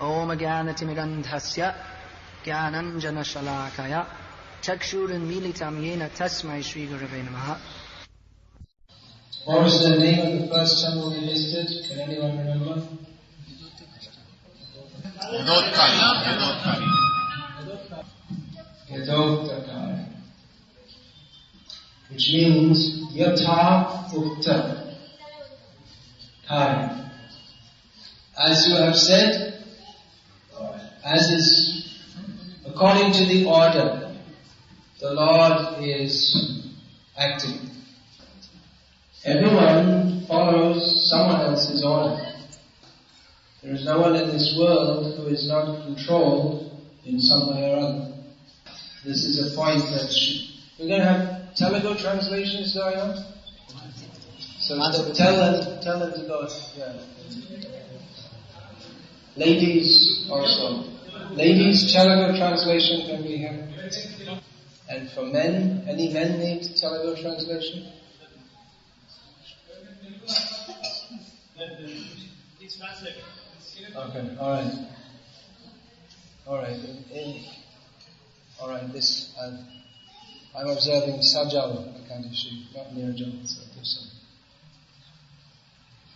Om Agyanatimirandhasya Gyananjana Shalakaya Chakshuranmilitam Yena Tasmai Shri Gurave Namaha. What was the name of the first temple we visited? Can anyone remember? Yathokta, which means Yathokta, kari. As you have said, as is according to the order, the Lord is acting. Everyone follows someone else's order. There is no one in this world who is not controlled in some way or other. This is a point that we're going to have Telugu translations going on. So tell them to go. Yeah. Ladies also. Ladies, Telugu translation can be here. And for men, any men need Telugu translation? Okay, alright. Alright, this, I'm observing Sajal, Kanchipuram, not Nirajal, so this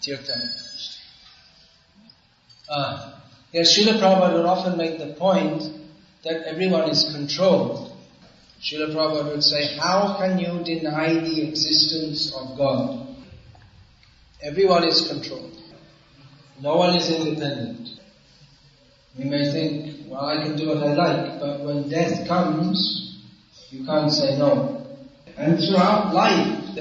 Yathokta. Yes, Srila Prabhupada would often make the point that everyone is controlled. Srila Prabhupada would say, how can you deny the existence of God? Everyone is controlled. No one is independent. We may think, well, I can do what I like, but when death comes, you can't say no. And throughout life,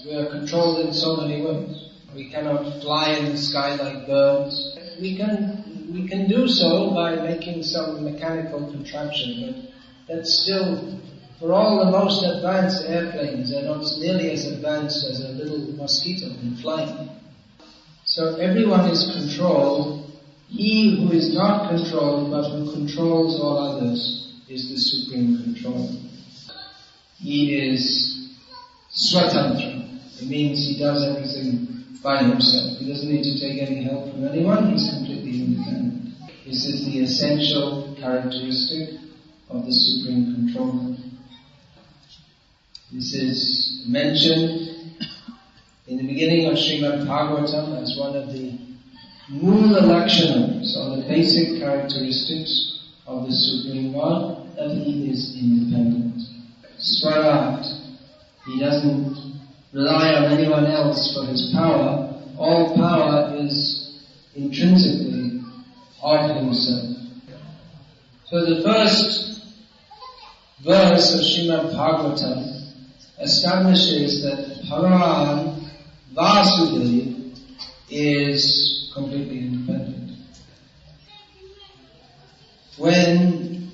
we are controlled in so many ways. We cannot fly in the sky like birds. We can do so by making some mechanical contraption, but that's still, for all the most advanced airplanes, they're not nearly as advanced as a little mosquito in flying. So everyone is controlled. He who is not controlled but who controls all others is the supreme controller. He is swatantra. It means he does everything by himself. He doesn't need to take any help from anyone. He's completely independent. This is the essential characteristic of the supreme controller. This is mentioned in the beginning of Srimad Bhagavatam as one of the Mula Lakshanas, or the basic characteristics of the Supreme Lord, that He is independent. Swarat, He doesn't rely on anyone else for His power. All power is intrinsically of Himself. So the first verse of Srimad Bhagavatam establishes that Bhagavan Vasudeva is completely independent. When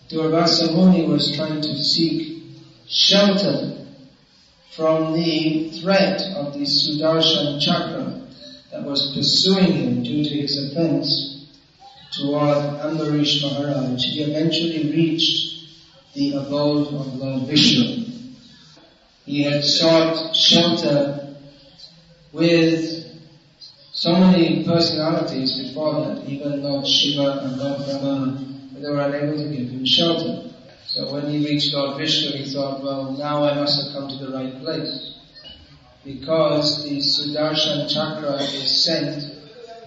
Durvasa Muni was trying to seek shelter from the threat of the Sudarshan Chakra that was pursuing him due to his offense toward Ambarish Maharaj, he eventually reached the abode of Lord Vishnu. He had sought shelter with so many personalities before that, even Lord Shiva and Lord Brahma, they were unable to give him shelter. So when he reached Lord Vishnu, he thought, well, now I must have come to the right place. Because the Sudarshan Chakra is sent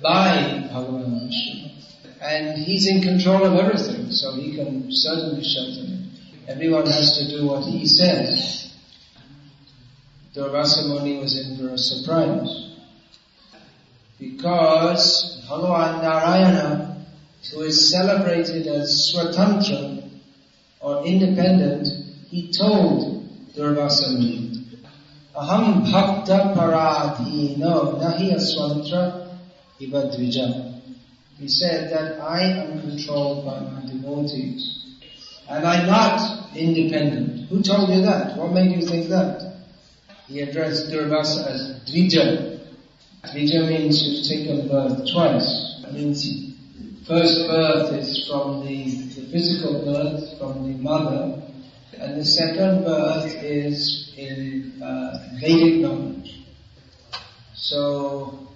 by Bhagavan Vishnu. And he's in control of everything, so he can certainly shelter him. Everyone has to do what he says. Durvasa Muni was in for a surprise. Because Bhagavan Narayana, who is celebrated as Swatantra, or independent, he told Durvasa Muni, Aham bhakta paradhino nahi aswantra ivadvija. He said that I am controlled by my devotees. And I'm not independent. Who told you that? What made you think that? He addressed Durvasa as Dvija. Dvija means you've taken birth twice. That means first birth is from the physical birth, from the mother, and the second birth is in Vedic knowledge. So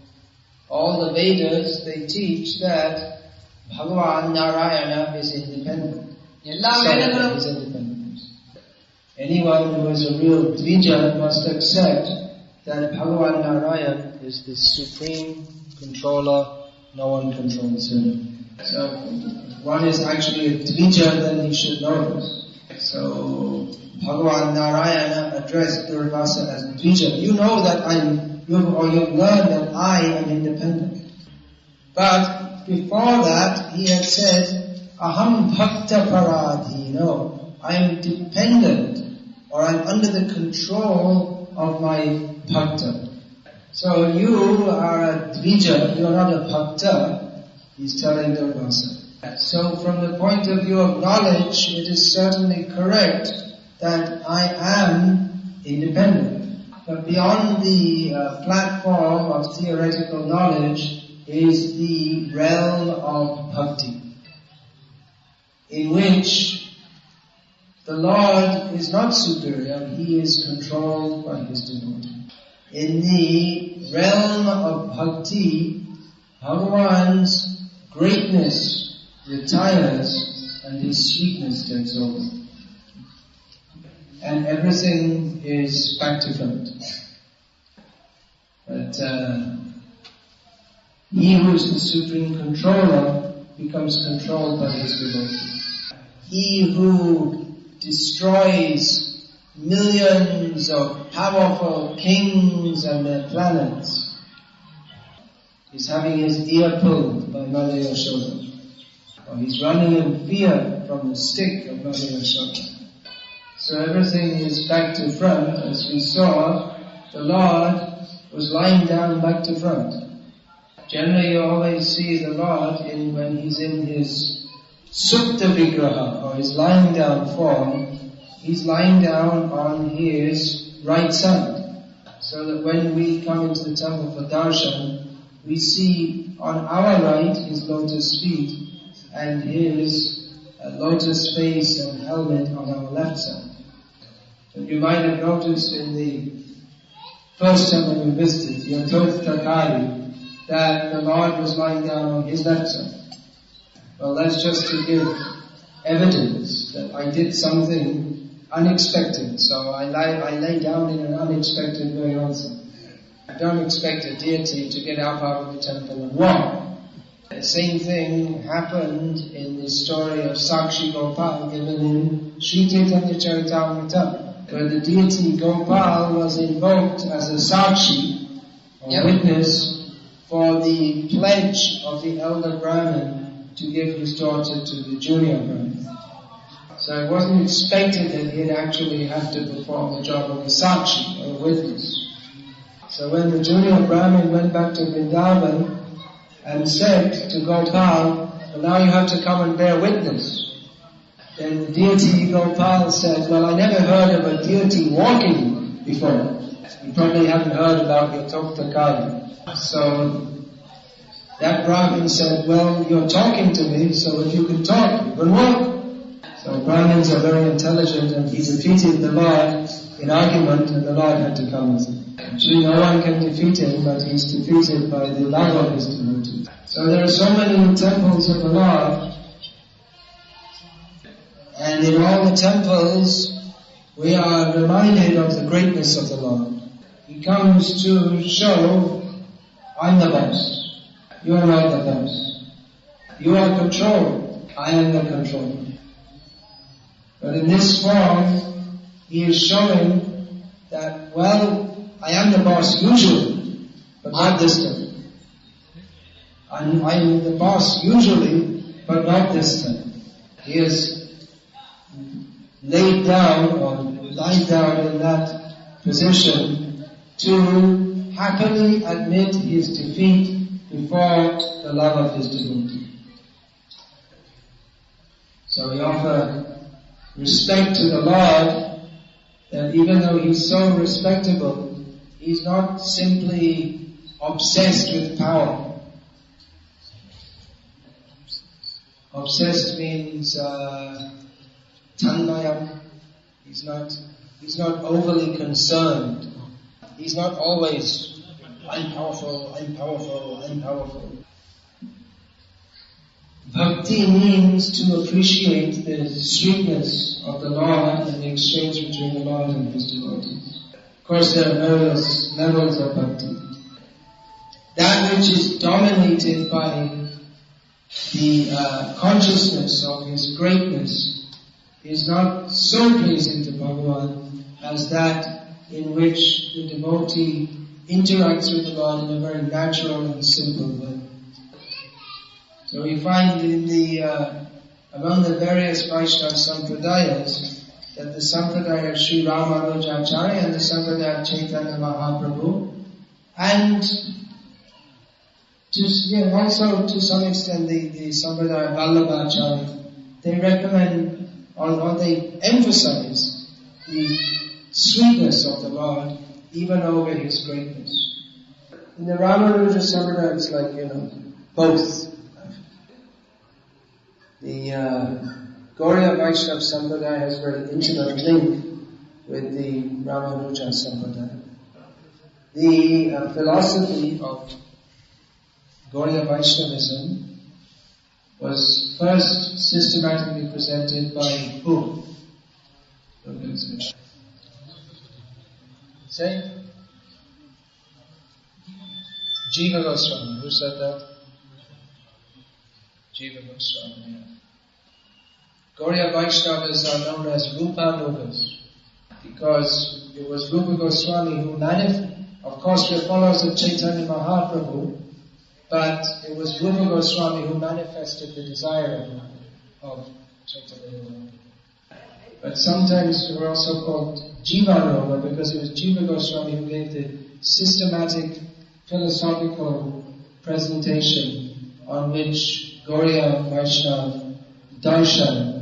all the Vedas, they teach that Bhagavan Narayana is independent. Is independent. Anyone who is a real Dvija must accept that Bhagavan Narayana is the supreme controller, no one controls him. So, if one is actually a Dvija, then he should know this. So, Bhagavan Narayana addressed Durvasa as Dvija. You know that you've learned that I am independent. But before that, he had said, Aham Bhakta Paradhino. I am dependent, or I'm under the control of my Bhakta. So you are a Dvija, you are not a Bhakta, he's telling Durvasa. So from the point of view of knowledge, it is certainly correct that I am independent. But beyond the platform of theoretical knowledge is the realm of bhakti, in which the Lord is not superior, he is controlled by his devotee. In the realm of bhakti, Bhagavan's greatness retires and his sweetness takes over. And everything is back to front. But he who is the supreme controller becomes controlled by his devotee. He who destroys millions of powerful kings and their planets is having his ear pulled by Mother Yashoda. Or he's running in fear from the stick of Mother Yashoda. So everything is back to front. As we saw, the Lord was lying down back to front. Generally you always see the Lord when he's in his Supta Vigraha, or his lying down form, he's lying down on his right side. So that when we come into the temple for darshan, we see on our right his lotus feet and his lotus face and helmet on our left side. And you might have noticed in the first temple we visited, Yathokta Kari, that the Lord was lying down on his left side. Well, that's just to give evidence that I did something unexpected. So I lay down in an unexpected way also. I don't expect a deity to get up out of the temple and walk. The same thing happened in the story of Sakshi Gopal given in Sri Chaitanya Charitamrita, where the deity Gopal was invoked as a Sakshi, or witness, for the pledge of the elder Brahmin to give his daughter to the junior Brahmin. So it wasn't expected that he'd actually have to perform the job of a Sakshi, or a witness. So when the junior Brahmin went back to Vrindavan and said to Gopal, well, now you have to come and bear witness. Then the deity Gopal said, well, I never heard of a deity walking before. You probably haven't heard about Yathokta Kari. So that Brahmin said, well, you're talking to me, so if you can talk, you can walk. So Brahmins are very intelligent, and he defeated the Lord in argument, and the Lord had to come with him. Actually, no one can defeat him, but he's defeated by the love of his devotee. So there are so many temples of the Lord, and in all the temples, we are reminded of the greatness of the Lord. He comes to show, I'm the boss. You are not the boss. You are controlled. I am the controller. But in this form, he is showing that, well, I am the boss usually, but not this time. I am the boss usually, but not this time. He is laid down or lied down in that position to happily admit his defeat before the love of his devotee. So we offer respect to the Lord, that even though he's so respectable, he's not simply obsessed with power. Obsessed means tanmaya. He's not overly concerned. He's not always, I'm powerful, I'm powerful, I'm powerful. Bhakti Bhakti means to appreciate the sweetness of the Lord and the exchange between the Lord and His devotees. Of course, there are various levels of Bhakti. That which is dominated by the consciousness of His greatness is not so pleasing to Bhagavan as that in which the devotee interacts with the Lord in a very natural and simple way. So we find in the among the various Vaishnava Sampradayas that the Sampradaya of Sri Ramanujacharya and the Sampradaya of Chaitanya Mahaprabhu, and also to some extent the Sampradaya of Vallabhacharya, they recommend or they emphasize the sweetness of the Lord even over His greatness. In the Ramanuja Sampradaya it's like, both. The Gauriya Vaishnava Sampradaya has a very intimate link with the Ramanuja Sampradaya. The philosophy of Gauriya Vaishnavism was first systematically presented by who? Say? Jiva Goswami. Who said that? Jiva Goswami. Yeah. Gauriya Vaishnavas are known as Rupanugas because it was Rupa Goswami who of course we are followers of Chaitanya Mahaprabhu, but it was Rupa Goswami who manifested the desire of Chaitanya Mahaprabhu. But sometimes they were also called Jivanuga because it was Jiva Goswami who gave the systematic philosophical presentation on which Gauriya Vaishnava Darshan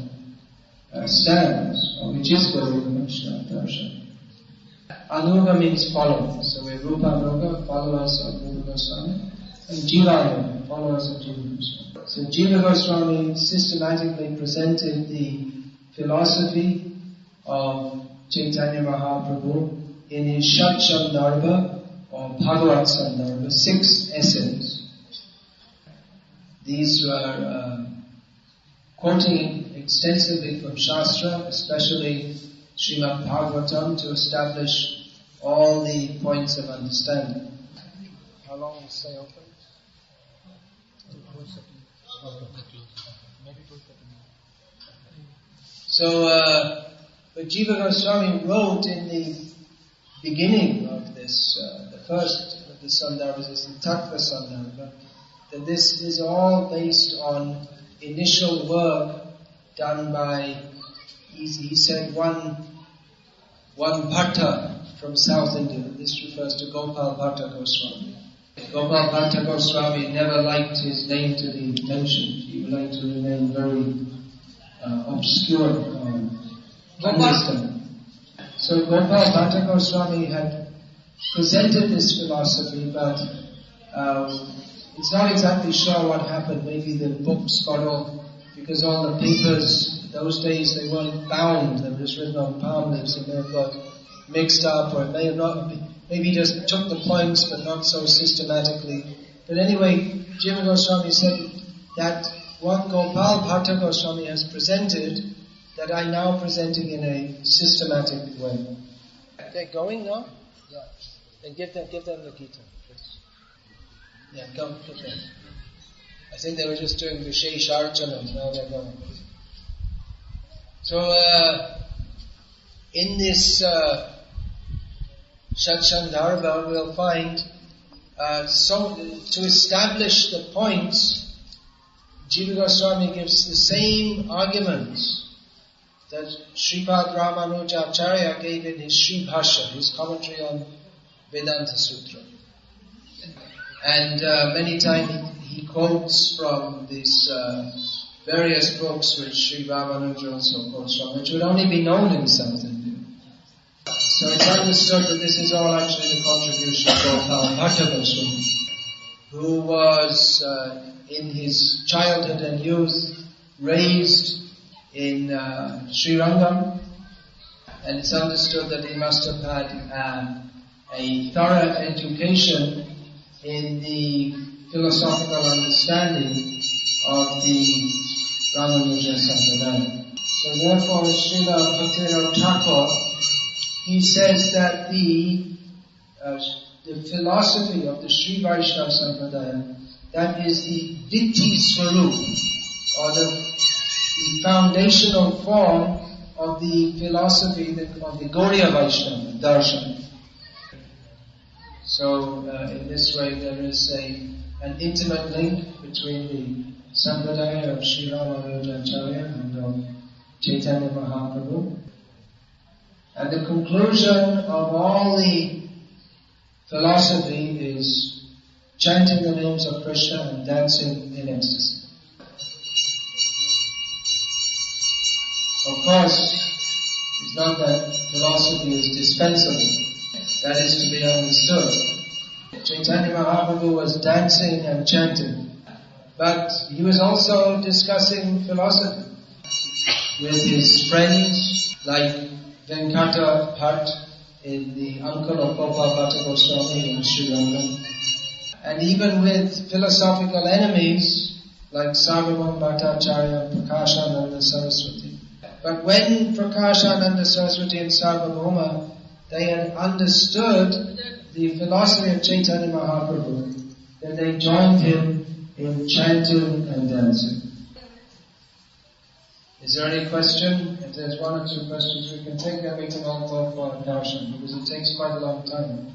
stands, or which is Gauriya Vaishnava Darshan. Anuga means followers, so we're Rupanuga, followers of Rupa Goswami, and Jivanuga, followers of Jiva Goswami. So Jiva Goswami systematically presented the philosophy of Chaitanya Mahaprabhu in his Shat Sandarbha or Bhagavat Sandarbha, 6 essays. These were quoting extensively from Shastra, especially Srimad Bhagavatam, to establish all the points of understanding. How long will it stay open? So, but Jiva Goswami wrote in the beginning of this, the first of the Sandarbhas is the Tattva Sandarbha, that this is all based on initial work done by, he said, one Bhatta from South India. This refers to Gopal Bhatta Goswami. Gopal Bhatta Goswami never liked his name to be mentioned. He would like to remain very obscure or undistant. So Gopal Bhatta Goswami had presented this philosophy, but it's not exactly sure what happened. Maybe the books got off, because all the papers, those days they weren't bound, they were just written on palm leaves, and they have got mixed up, or it may have not been, maybe just took the points but not so systematically. But anyway, Jiva Goswami said that what Gopal Bhatta Goswami has presented, that I now presenting in a systematic way. They're going now? Yeah. Then give them the Gita. Yeah, come, give them. I think they were just doing Vishesh Archana, now they're going. So, in this Shat-Sandarbha, we'll find, to establish the points, Jiva Goswami gives the same arguments that Sripad Ramanujacharya gave in his Sri Bhashya, his commentary on Vedanta Sutra. And many times he quotes from these various books which Sri Ramanuja also quotes from, which would only be known in South India. So it's understood that this is all actually the contribution of Gopal Bhatta Goswami, who was in his childhood and youth raised in Sri Rangam, and it's understood that he must have had a thorough education in the philosophical understanding of the Ramanuja Sampradaya. So therefore, Srila Bhaktivinoda Thakur, he says that the philosophy of the Sri Vaishnava Sampradaya, that is the Vitti Swarup, or the foundational form of the philosophy of the Gauriya Vaishnava Darshan. So in this way there is an intimate link between the Sampradaya of Sri Ramanujacharya and of Chaitanya Mahaprabhu. And the conclusion of all the philosophy is chanting the names of Krishna and dancing in ecstasy. Of course, it's not that philosophy is dispensable. That is to be understood. Chaitanya Mahaprabhu was dancing and chanting, but he was also discussing philosophy with his friends like Venkata Bhatt, the uncle of Gopa Bhatta Goswami in Sri Lanka, and even with philosophical enemies like Sarvabhauma Bhattacharya and Prakashananda Saraswati. But when Prakashananda Saraswati and Sarvabhauma, they had understood the philosophy of Chaitanya Mahaprabhu, then they joined him in chanting and dancing. Is there any question? If there's one or two questions we can take, then we can all go for darshan, because it takes quite a long time.